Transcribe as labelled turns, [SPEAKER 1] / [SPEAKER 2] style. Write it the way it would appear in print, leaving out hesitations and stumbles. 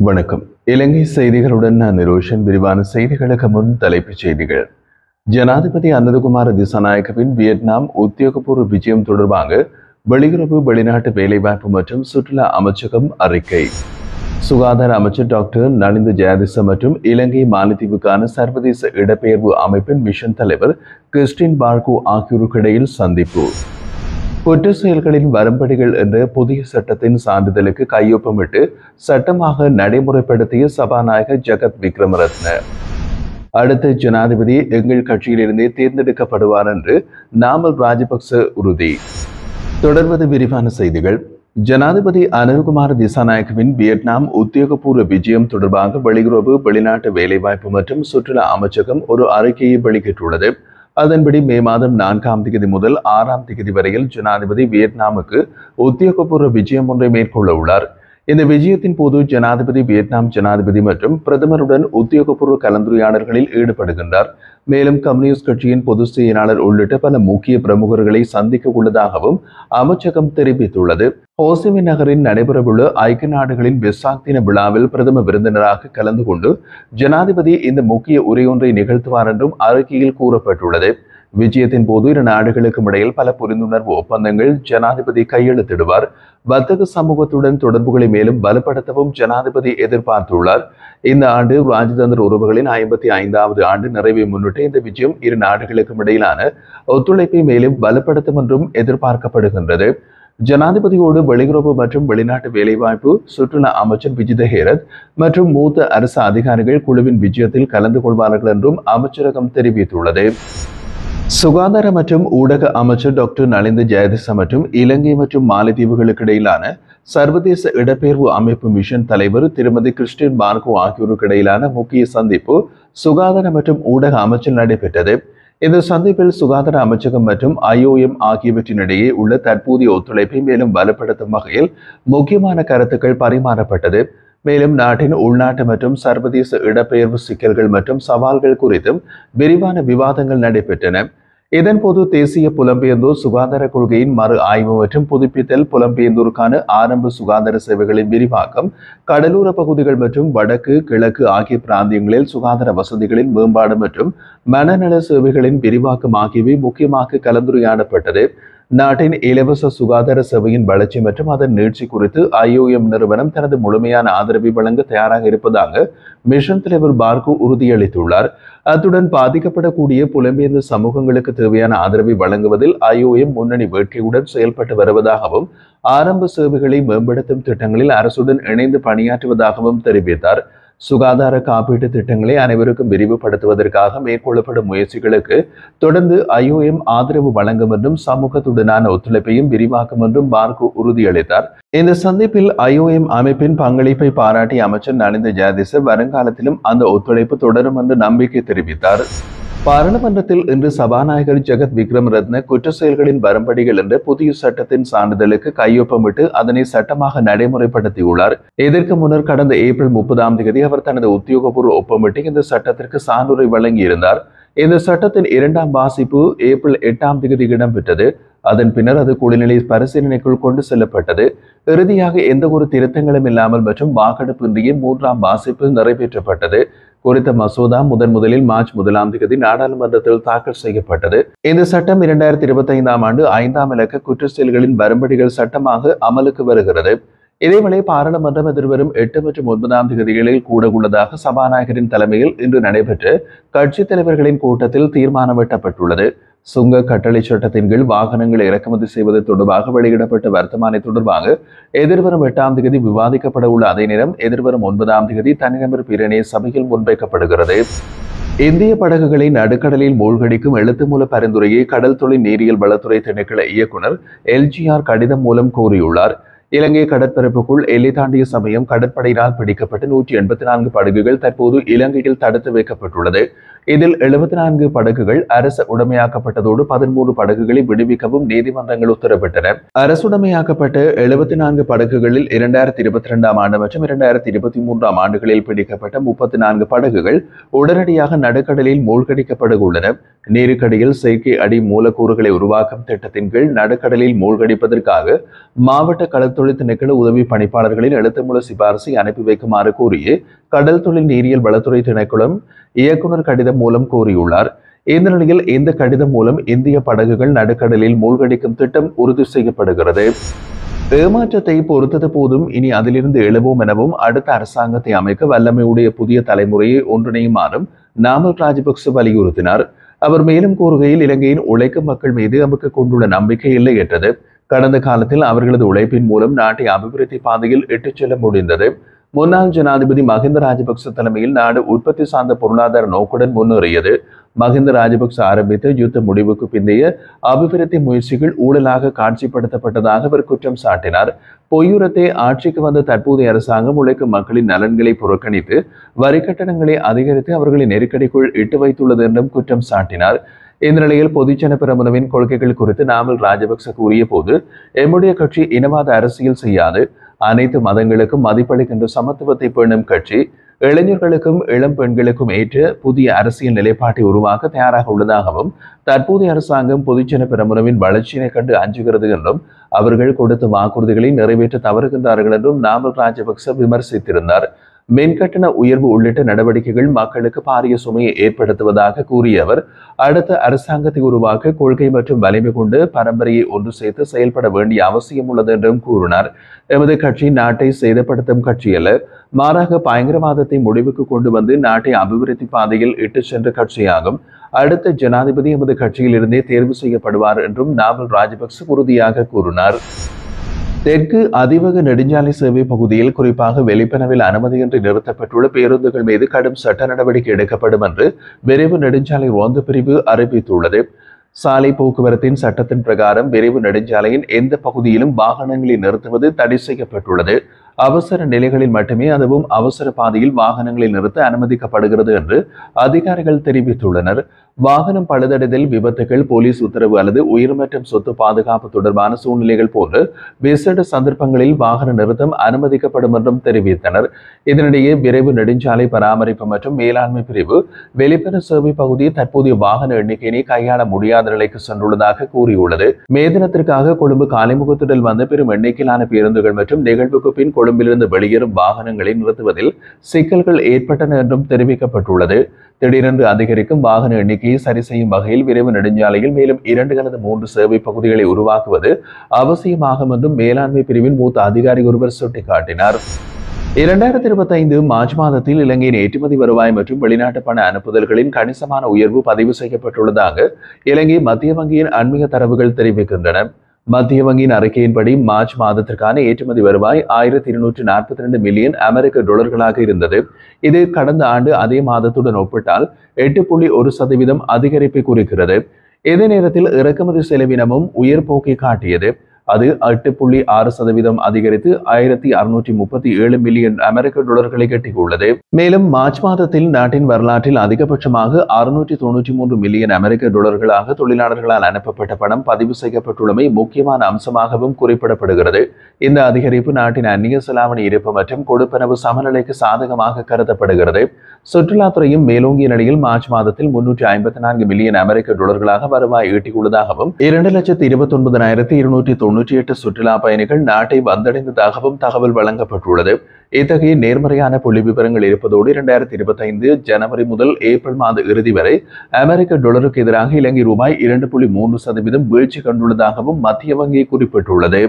[SPEAKER 1] வணக்கம். இலங்கை செய்திகளுடன் நான் நிரோஷன். விரிவான செய்திகளுக்கு முன் தலைப்புச் செய்திகள். ஜனாதிபதி அனுரகுமார திசாநாயக்கவின் வியட்நாம் உத்தியோகபூர்வ விஜயம் தொடர்பாக வெளியுறவு, வெளிநாட்டு வேலைவாய்ப்பு மற்றும் சுற்றுலா அமைச்சகம் அறிக்கை. சுகாதார அமைச்சர் டாக்டர் நலிந்த ஜெயதிச மற்றும் இலங்கை மாலத்தீவுக்கான சர்வதேச இடப்பெயர்வு அமைப்பின் மிஷன் தலைவர் கிறிஸ்டின் பார்கோ ஆகியோருக்கு இடையில் சந்திப்பு. குற்ற செயல்களின் வரம்படிகள் என்ற புதிய சட்டத்தின் சான்றிதழுக்கு கையொப்பமிட்டு சட்டமாக நடைமுறைப்படுத்திய சபாநாயகர் ஜகத் விக்ரமரத்ன. அடுத்த ஜனாதிபதி எங்கள் கட்சியிலிருந்தே தேர்ந்தெடுக்கப்படுவார் என்று நாமல் ராஜபக்ச உறுதி. தொடர்வது விரிவான செய்திகள். ஜனாதிபதி அனுரகுமார திசாநாயக்கவின் வியட்நாம் உத்தியோகபூர்வ விஜயம் தொடர்பாக வெளியுறவு, வெளிநாட்டு வேலைவாய்ப்பு மற்றும் சுற்றுலா அமைச்சகம் ஒரு அறிக்கையை வெளியிட்டுள்ளது. அதன்படி மே மாதம் 4ஆம் தேதி முதல் 6ஆம் தேதி வரையில் ஜனாதிபதி வியட்நாமுக்கு உத்தியோகபூர்வ விஜயம் ஒன்றை மேற்கொள்ள உள்ளார். இந்த விஜயத்தின் போது ஜனாதிபதி வியட்நாம் ஜனாதிபதி மற்றும் பிரதமருடன் உத்தியோகபூர்வ கலந்துரையாடல்களில் ஈடுபடுகின்றார். மேலும் கம்யூனிஸ்ட் கட்சியின் பொதுச் செயலாளர் உள்ளிட்ட பல முக்கிய பிரமுகர்களை சந்திக்க உள்ளதாகவும் அமைச்சகம் தெரிவித்துள்ளது. ஹோசிமி நகரில் நடைபெறவுள்ள ஐக்கிய நாடுகளின் வெசாக் தின விழாவில் பிரதம விருந்தினராக கலந்து கொண்டு ஜனாதிபதி இந்த முக்கிய உரையொன்றை நிகழ்த்துவார் என்றும் அறிக்கையில் கூறப்பட்டுள்ளது. விஜயத்தின் போது இரு நாடுகளுக்கும் இடையில் பல புரிந்துணர்வு ஒப்பந்தங்கள் ஜனாதிபதி கையெழுத்திடுவார். வர்த்தக சமூகத்துடன் தொடர்புகளை மேலும் பலப்படுத்தவும் ஜனாதிபதி எதிர்பார்த்துள்ளார். இந்த ஆண்டு ராஜதந்திர உறவுகளின் 55வது ஆண்டு நிறைவை முன்னிட்டு இந்த விஜயம் இரு நாடுகளுக்கும் இடையிலான ஒத்துழைப்பை மேலும் பலப்படுத்தும் என்றும் எதிர்பார்க்கப்படுகின்றது. ஜனாதிபதியோடு வெளியுறவு மற்றும் வெளிநாட்டு வேலைவாய்ப்பு, சுற்றுலா அமைச்சர் விஜித ஹேரத் மற்றும் மூத்த அரசு அதிகாரிகள் குழுவின் விஜயத்தில் கலந்து கொள்வார்கள் என்றும் அமைச்சரகம் தெரிவித்துள்ளது. சுகாதார மற்றும் ஊடக அமைச்சர் டாக்டர் நலிந்த ஜெயதிச மற்றும் இலங்கை மற்றும் மாலத்தீவுகளுக்கு இடையிலான சர்வதேச இடப்பெயர்வு அமைப்பு மிஷன் தலைவர் திருமதி கிறிஸ்டின் பார்கோ ஆகியோருக்கு இடையிலான முக்கிய சந்திப்பு சுகாதார மற்றும் ஊடக அமைச்சில் நடைபெற்றது. இந்த சந்திப்பில் சுகாதார அமைச்சகம் மற்றும் IOM ஆகியவற்றினிடையே உள்ள தற்போதைய ஒத்துழைப்பை மேலும் பலப்படுத்தும் வகையில் முக்கியமான கருத்துக்கள் பரிமாறப்பட்டது. மேலும் நாட்டின் உள்நாட்டு மற்றும் சர்வதேச இடப்பெயர்வு சிக்கல்கள் மற்றும் சவால்கள் குறித்தும் விரிவான விவாதங்கள் நடைபெற்றன. இதன்போது தேசிய புலம்பெயர்ந்தோர் சுகாதார கொள்கையின் மறு ஆய்வு மற்றும் புதுப்பித்தல், புலம்பெயர்ந்தோருக்கான ஆரம்ப சுகாதார சேவைகளின் விரிவாக்கம், கடலோர பகுதிகள் மற்றும் வடக்கு, கிழக்கு ஆகிய பிராந்தியங்களில் சுகாதார வசதிகளின் மேம்பாடு மற்றும் மனநல சேவைகளின் விரிவாக்கம் ஆகியவை முக்கியமாக கலந்துரையாடப்பட்டது. நாட்டின் இலவச சுகாதார சேவையின் வளர்ச்சி மற்றும் அதன் நீட்சி குறித்து IOM நிறுவனம் தனது முழுமையான ஆதரவை வழங்க தயாராக இருப்பதாக மிஷன் தலைவர் பார்கோ உறுதியளித்துள்ளார். அத்துடன் பாதிக்கப்படக்கூடிய புலம்பெயர்ந்த சமூகங்களுக்கு தேவையான ஆதரவை வழங்குவதில் IOM முன்னணி வேட்கையுடன் செயல்பட்டு வருவதாகவும் ஆரம்ப சேவைகளை மேம்படுத்தும் திட்டங்களில் அரசுடன் இணைந்து பணியாற்றுவதாகவும் தெரிவித்தார். சுகாதார காப்பீட்டு திட்டங்களை அனைவருக்கும் விரிவுபடுத்துவதற்காக மேற்கொள்ளப்படும் முயற்சிகளுக்கு தொடர்ந்து IOM ஆதரவு வழங்கும் என்றும் சமூகத்துடனான ஒத்துழைப்பையும் விரிவாக்கும் என்றும் பார்கோ உறுதியளித்தார். இந்த சந்திப்பில் IOM அமைப்பின் பங்களிப்பை பாராட்டிய அமைச்சர் நலிந்த ஜெயதிச வருங்காலத்திலும் அந்த ஒத்துழைப்பு தொடரும் என்று நம்பிக்கை தெரிவித்தார். பாராளுமன்றத்தில் இன்று சபாநாயகர் ஜகத் விக்ரமரத்ன குற்ற செயல்களின் வரம்படிகள் என்ற புதிய சட்டத்தின் சான்றிதழுக்கு கையொப்பமிட்டு அதனை சட்டமாக நடைமுறைப்படுத்தியுள்ளார். இதற்கு முன்னர் கடந்த ஏப்ரல் 30ஆம் தேதி அவர் தனது உத்தியோகபூர்வ ஒப்பமிட்டு இந்த சட்டத்திற்கு சான்றுரை வழங்கியிருந்தார். இந்த சட்டத்தின் 2ஆம் வாசிப்பு ஏப்ரல் 8ஆம் தேதி இடம்பெற்றது. அதன் பின்னர் அது குடிநிலை பரிசீலனைக்குள் கொண்டு செல்லப்பட்டது. இறுதியாக எந்த ஒரு திருத்தங்களும் இல்லாமல் மற்றும் வாக்கெடுப்பின்றியே 3ஆம் வாசிப்பு நிறைவேற்றப்பட்டது. குறித்த மசோதா முதலில் மார்ச் 1ஆம் தேதி நாடாளுமன்றத்தில் தாக்கல் செய்யப்பட்டது. இந்த சட்டம் 2025ஆம் ஆண்டு 5ஆம் இலக்க குற்ற செயல்களின் வரம்படிகள் சட்டமாக அமலுக்கு வருகிறது. இதேவேளை பாராளுமன்றம் எதிர்வரும் 8 மற்றும் 9ஆம் தேதிகளில் கூட உள்ளதாக சபாநாயகரின் தலைமையில் இன்று நடைபெற்ற கட்சித் தலைவர்களின் கூட்டத்தில் தீர்மானம் எட்டப்பட்டுள்ளது. சுங்க கட்டளை சட்டத்தின் கீழ் வாகனங்களை இறக்குமதி செய்வது தொடர்பாக வெளியிடப்பட்ட வர்த்தமானி தொடர்பாக எதிர்வரும் 8ஆம் தேதி விவாதிக்கப்பட உள்ள அதே நேரம் எதிர்வரும் 9ஆம் தேதி தனிநபர் பிரேரணை சபையில் முன்வைக்கப்படுகிறது. இந்திய படகுகளை நடுக்கடலில் மூழ்கடிக்கும் எழுத்து மூல பரிந்துரையை கடல் தொழில் நீரியல் வளத்துறை திணைக்கள இயக்குனர் LGR கடிதம் மூலம் கோரியுள்ளார். இலங்கை கடற்பரப்புக்குள் எல்லை தாண்டிய சமயம் கடற்படையினால் பிடிக்கப்பட்ட 184 படகுகள் தற்போது இலங்கையில் தடுத்து வைக்கப்பட்டுள்ளது. இதில் 74 படகுகள் அரசு உடைமையாக்கப்பட்டதோடு 13 படகுகளை விடுவிக்கவும் நீதிமன்றங்கள் உத்தரவிட்டன. அரசுடைமையாக்கப்பட்ட 74 படகுகளில் 2022ஆம் ஆண்டு மற்றும் 2023ஆம் ஆண்டுகளில் பிடிக்கப்பட்ட 34 படகுகள் உடனடியாக நடுக்கடலில் மூழ்கடிக்கப்பட உள்ளன. நீருக்கடியில் செயற்கை அடி மூலக்கூறுகளை உருவாக்கும் திட்டத்தின் கீழ் நடுக்கடலில் மூழ்கடிப்பதற்காக மாவட்ட கடற்தொழில் திணைக்கள உதவி பணிப்பாளர்களின் எழுத்துமூல சிபாரிசை அனுப்பி வைக்குமாறு கூறிய கடல் தொழில் நீரியல் வளத்துறை திணைக்களம் இயக்குநர் கடிதம் மூலம் கூறியுள்ளார். இந்த நிலையில் இந்த கடிதம் மூலம் இந்திய படகுகள் நடுக்கடலில் மூழ்கடிக்கும் திட்டம் உறுதி செய்யப்படுகிறது. ஏமாற்றத்தை பொறுத்தது போதும், இனி அதிலிருந்து எழுவோம் எனவும் அடுத்த அரசாங்கத்தை அமைக்க வல்லமையுடைய புதிய தலைமுறையை ஒன்றிணையுமாறும் நாமல் ராஜபக்ச வலியுறுத்தினார். அவர் மேலும் கூறுகையில், இலங்கையின் உழைக்கும் மக்கள் மீது நமக்கு கொண்டுள்ள நம்பிக்கை இல்லை என்றது. கடந்த காலத்தில் அவர்களது உழைப்பின் மூலம் நாட்டை அபிவிருத்தி பாதையில் இட்டுச் செல்ல முடிந்தது. முன்னாள் ஜனாதிபதி மஹிந்த ராஜபக்ச தலைமையில் நாடு உற்பத்தி சார்ந்த பொருளாதார நோக்குடன் முன்னேறியது. மஹிந்த ராஜபக்ச ஆரம்பித்த யுத்த முடிவுக்கு பிந்தைய அபிவிருத்தி முயற்சிகள் ஊழலாக காட்சிப்படுத்தப்பட்டதாக அவர் குற்றம் சாட்டினார். பொய்யுரத்தை ஆட்சிக்கு வந்த தற்போதைய அரசாங்கம் உழைக்கும் மக்களின் நலன்களை புறக்கணித்து வரி கட்டணங்களை அதிகரித்து அவர்களை நெருக்கடிக்குள் இட்டு வைத்துள்ளது என்றும் குற்றம் சாட்டினார். இந்த நிலையில் பொதுஜன பெரமுனவின் கொள்கைகள் குறித்து நாமல் ராஜபக்ச கூறிய போது, எம்முடைய கட்சி இனவாத அரசியல் செய்யாது, அனைத்து மதங்களுக்கும் மதிப்பளிக்கின்ற சமத்துவத்தை பேணும் கட்சி, இளைஞர்களுக்கும் இளம் பெண்களுக்கும் ஏற்ற புதிய அரசியல் நிலைப்பாட்டை உருவாக்க தயாராக உள்ளதாகவும், தற்போதைய அரசாங்கம் பொதுஜன பெரமுனவின் வளர்ச்சியினை கண்டு அஞ்சுகிறது என்றும், அவர்கள் கொடுத்த வாக்குறுதிகளை நிறைவேற்ற தவறுகின்றார்கள் என்றும் நாமல் ராஜபக்ச விமர்சித்திருந்தார். மின்கட்டண உயர்வு உள்ளிட்ட நடவடிக்கைகள் மக்களுக்கு பாரிய சுமையை ஏற்படுத்துவதாக கூறிய அவர், அடுத்த அரசாங்கத்தை உருவாக்க கொள்கை மற்றும் வலிமை கொண்டு பரம்பரையை ஒன்று சேர்த்து செயல்பட வேண்டிய அவசியம் உள்ளது என்றும் கூறினார். எமது கட்சி நாட்டை சேதப்படுத்தும் கட்சி அல்ல, மாறாக பயங்கரவாதத்தை முடிவுக்கு கொண்டு வந்து நாட்டை அபிவிருத்தி பாதையில் இட்டு சென்ற கட்சியாகும். அடுத்த ஜனாதிபதி எமது கட்சியில் இருந்தே தேர்வு செய்யப்படுவார் என்றும் நாமல் ராஜபக்ச உறுதியாக கூறினார். தெற்கு அதிவேக நெடுஞ்சாலை சேவை பகுதியில் குறிப்பாக வெளிப்பனவில் அனுமதியின்றி நிறுத்தப்பட்டுள்ள பேருந்துகள் மீது கடும் சட்ட நடவடிக்கை எடுக்கப்படும் என்று விரைவு நெடுஞ்சாலை ரோந்து பிரிவு அறிவித்துள்ளது. சாலை போக்குவரத்தின் சட்டத்தின் பிரகாரம் விரைவு நெடுஞ்சாலையின் எந்த பகுதியிலும் வாகனங்களை நிறுத்துவது தடை செய்யப்பட்டுள்ளது. அவசர நிலைகளில் மட்டுமே, அதுவும் அவசர பாதையில் வாகனங்களை நிறுத்த அனுமதிக்கப்படுகிறது என்று அதிகாரிகள் தெரிவித்துள்ளனர். வாகனம் பழுதடைதல், விபத்துகள், போலீஸ் உத்தரவு அல்லது உயிர் மற்றும் சொத்து பாதுகாப்பு தொடர்பான சூழ்நிலைகள் போன்று விசேட சந்தர்ப்பங்களில் வாகன நிறுத்தம் அனுமதிக்கப்படும் என்றும் தெரிவித்தனர். இதனிடையே விரைவு நெடுஞ்சாலை பராமரிப்பு மற்றும் மேலாண்மை பிரிவு வெளிப்பன சேவை பகுதி தற்போதைய வாகன எண்ணிக்கையை கையாள முடியாத நிலைக்கு சென்றுள்ளதாக கூறியுள்ளது. மே தினத்திற்காக கொழும்பு காலிமுகத்துடன் வந்த பெரும் எண்ணிக்கையிலான பேருந்துகள் மற்றும் நிகழ்வுக்கு பின் கொழும்பிலிருந்து வெளியேறும் வாகனங்களை நிறுத்துவதில் சிக்கல்கள் ஏற்பட்டன என்றும் தெரிவிக்கப்பட்டுள்ளது. திடீரென்று அதிகரிக்கும் வாகன எண்ணிக்கையை சரி செய்யும் வகையில் விரைவு நெடுஞ்சாலையில் மேலும் 2 அல்லது 3 சேவை பகுதிகளை உருவாக்குவது அவசியமாகும் என்றும் மேலாண்மை பிரிவின் மூத்த அதிகாரி ஒருவர் சுட்டிக்காட்டினார். 2025 மார்ச் மாதத்தில் இலங்கையின் ஏற்றுமதி வருவாய் மற்றும் வெளிநாட்டு பண அனுப்புதல்களின் கணிசமான உயர்வு பதிவு செய்யப்பட்டுள்ளதாக இலங்கை மத்திய வங்கியின் அண்மைய தரவுகள் தெரிவிக்கின்றன. மத்திய வங்கியின் அறிக்கையின்படி மார்ச் மாதத்திற்கான ஏற்றுமதி வருவாய் 1242 மில்லியன் அமெரிக்க டாலர்களாக இருந்தது. இது கடந்த ஆண்டு அதே மாதத்துடன் ஒப்பிட்டால் 8.1% அதிகரிப்பை குறிக்கிறது. இதே நேரத்தில் இறக்குமதி செலவினமும் உயர்போக்கை காட்டியது. அது 8.6% அதிகரித்து 1637 மில்லியன் அமெரிக்க டாலர்களை எட்டியுள்ளது. மேலும் மார்ச் மாதத்தில் நாட்டின் வரலாற்றில் அதிகபட்சமாக 693 மில்லியன் அமெரிக்க டாலர்களாக தொழிலாளர்களால் அனுப்பப்பட்ட பணம் பதிவு செய்யப்பட்டுள்ளமை முக்கியமான அம்சமாகவும் குறிப்பிடப்படுகிறது. இந்த அதிகரிப்பு நாட்டின் அந்நிய செலாவணி இருப்பு மற்றும் கொடுப்பனவு சமநிலைக்கு சாதகமாக கருதப்படுகிறது. சுற்றுலாத்துறையும் மேலோங்கிய நிலையில் மார்ச் மாதத்தில் 354 மில்லியன் அமெரிக்க டாலர்களாக வருவாய் ஈட்டியுள்ளதாகவும் 2,29,298 சுற்றுலா பயணிகள் நாட்டை வந்தடைந்ததாகவும் தகவல் வழங்கப்பட்டுள்ளது. இத்தகைய நேர்மறையான புள்ளி விவரங்கள் இருப்பதோடு 2025 ஜனவரி முதல் ஏப்ரல் மாத இறுதி வரை அமெரிக்க டாலருக்கு எதிராக இலங்கை ரூபாய் 2.3% வீழ்ச்சி கண்டுள்ளதாகவும் மத்திய வங்கி குறிப்பிட்டுள்ளது.